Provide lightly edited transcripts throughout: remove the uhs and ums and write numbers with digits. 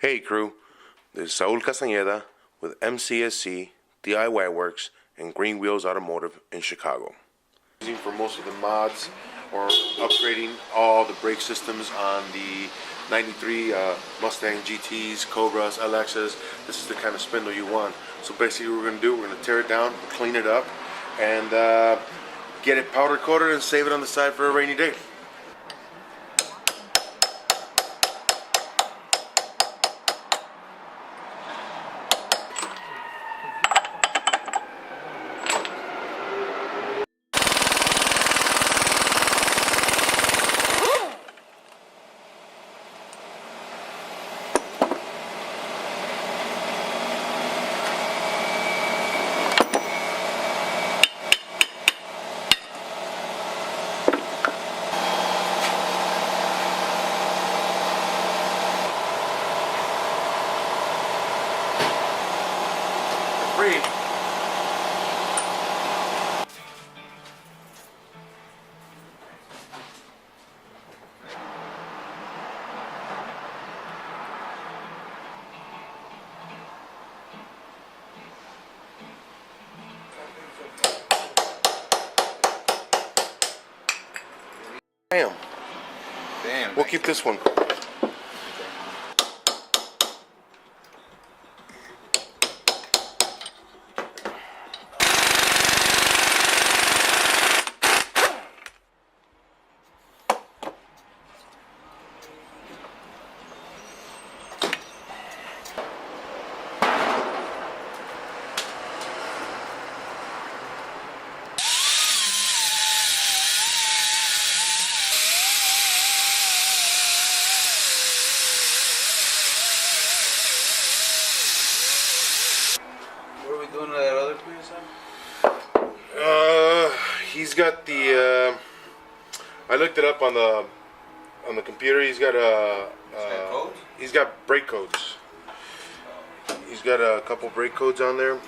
Hey crew, this is Saul Castaneda with MCSC, DIY Works, and Green Wheels Automotive in Chicago. Using for most of the mods or upgrading all the brake systems on the 93 Mustang GTs, Cobras, LXs. This is the kind of spindle you want. So basically what we're going to do, we're going to tear it down, clean it up, and get it powder coated and save it on the side for a rainy day. Free. Damn. We'll keep this one. What are we doing to that other piece, He's got the. I looked it up on the computer. He's got codes? he's got brake codes. He's got a couple brake codes on there.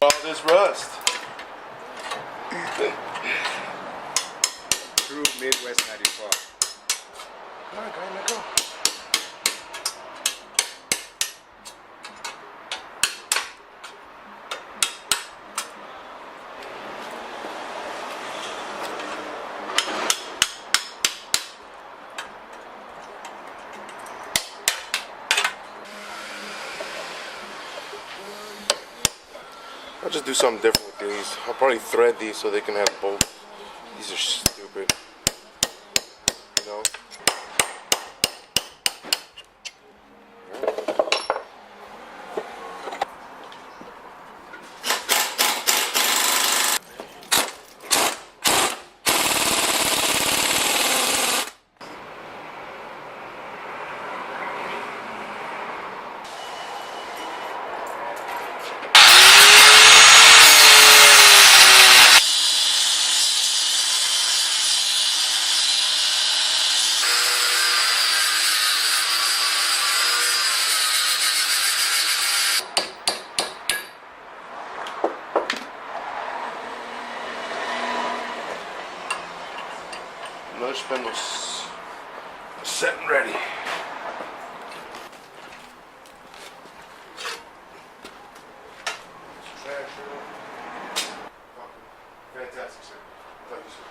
All this rust. True Midwest 94. Come on, guy, let go. I'll just do something different with these. I'll probably thread these so they can have both. These are stupid. You know? Another spindle's set and ready. Fantastic, sir. Thank you, sir.